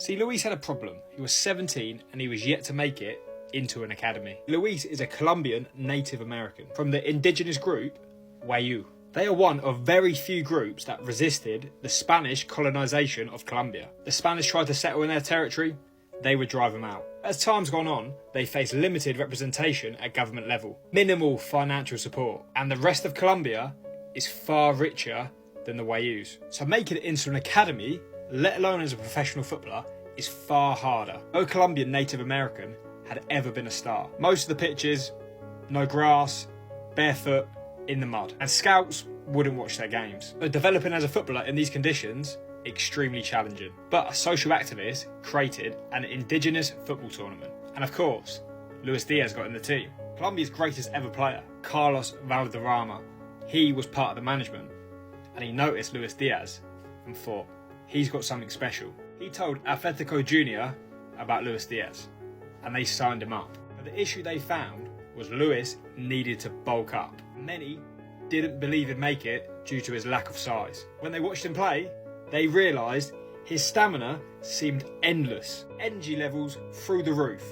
See, Luis had a problem. He was 17 and he was yet to make it into an academy. Luis is a Colombian Native American from the indigenous group Wayuu. They are one of very few groups that resisted the Spanish colonization of Colombia. The Spanish tried to settle in their territory, they would drive them out. As time's gone on, they face limited representation at government level, minimal financial support, and the rest of Colombia is far richer than the Wayuus. So making it into an academy, let alone as a professional footballer, is far harder. No Colombian Native American had ever been a star. Most of the pitches, no grass, barefoot, in the mud, and scouts wouldn't watch their games. So developing as a footballer in these conditions, extremely challenging. But a social activist created an indigenous football tournament. And of course, Luis Diaz got in the team. Colombia's greatest ever player, Carlos Valderrama, he was part of the management, and he noticed Luis Diaz and thought, he's got something special. He told Atletico Junior about Luis Diaz, and they signed him up. But the issue they found was Luis needed to bulk up. Many didn't believe he'd make it due to his lack of size. When they watched him play, they realised his stamina seemed endless, energy levels through the roof,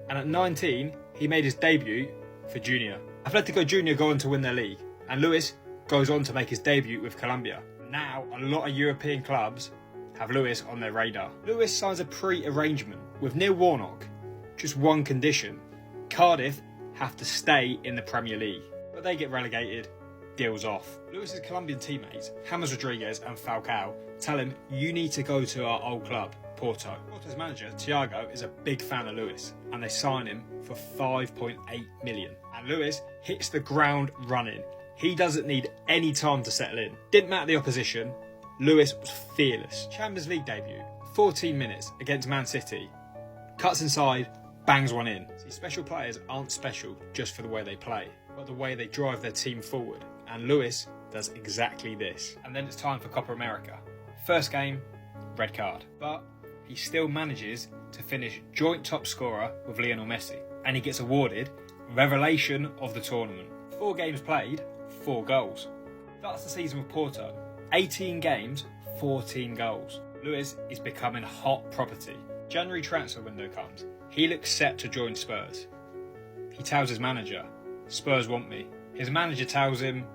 and at 19 he made his debut for Junior. Atletico Junior go on to win their league, and Luis goes on to make his debut with Colombia. Now a lot of European clubs have Luis on their radar. Luis signs a pre-arrangement with Neil Warnock, just one condition: Cardiff have to stay in the Premier League. But they get relegated, deals off. Luis's Colombian teammates, James Rodriguez and Falcao, tell him, you need to go to our old club, Porto. Porto's manager, Thiago, is a big fan of Luis, and they sign him for 5.8 million. And Luis hits the ground running. He doesn't need any time to settle in. Didn't matter the opposition, Luis was fearless. Champions League debut, 14 minutes against Man City. Cuts inside, bangs one in. See, special players aren't special just for the way they play, but the way they drive their team forward. And Luis does exactly this. And then it's time for Copa America. First game, red card. But he still manages to finish joint top scorer with Lionel Messi. And he gets awarded Revelation of the Tournament. 4 games played, 4 goals. That's the season with Porto. 18 games, 14 goals. Luis is becoming hot property. January transfer window comes. He looks set to join Spurs. He tells his manager, Spurs want me. His manager tells him,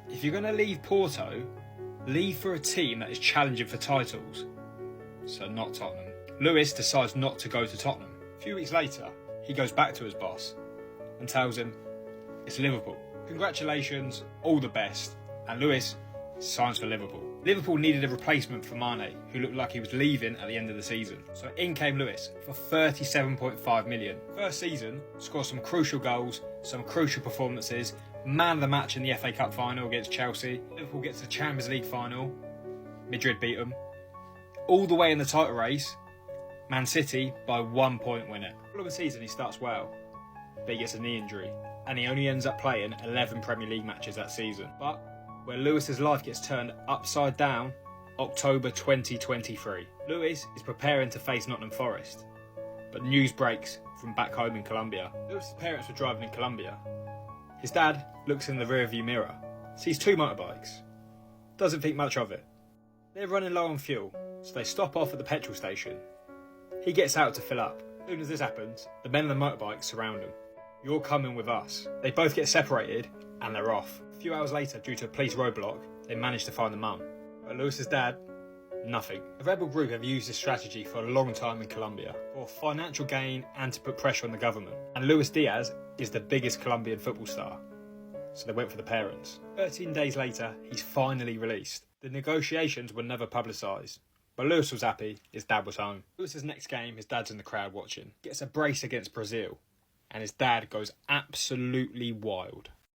if you're going to leave Porto, leave for a team that is challenging for titles. So not Tottenham. Luis decides not to go to Tottenham. A few weeks later, he goes back to his boss and tells him, it's Liverpool. Congratulations, all the best. And Luis signs for Liverpool. Liverpool needed a replacement for Mane, who looked like he was leaving at the end of the season. So in came Luis for 37.5 million. First season, scores some crucial goals, some crucial performances, man of the match in the FA Cup final against Chelsea. Liverpool gets the Champions League final, Madrid beat them. All the way in the title race, Man City by 1 point win it. All of the season he starts well, but he gets a knee injury, and he only ends up playing 11 Premier League matches that season. But where Luis's life gets turned upside down, October 2023. Luis is preparing to face Nottingham Forest, but news breaks from back home in Colombia. Luis's parents were driving in Colombia. His dad looks in the rearview mirror, sees 2 motorbikes, doesn't think much of it. They're running low on fuel, so they stop off at the petrol station. He gets out to fill up. As soon as this happens, the men on the motorbikes surround him. You're coming with us. They both get separated and they're off. A few hours later, due to a police roadblock, they manage to find the mum. But Luis's dad, nothing. The rebel group have used this strategy for a long time in Colombia, for financial gain and to put pressure on the government. And Luis Diaz is the biggest Colombian football star, so they went for the parents. 13 days later, he's finally released. The negotiations were never publicised, but Luis was happy, his dad was home. Luis's next game, his dad's in the crowd watching. Gets a brace against Brazil, and his dad goes absolutely wild.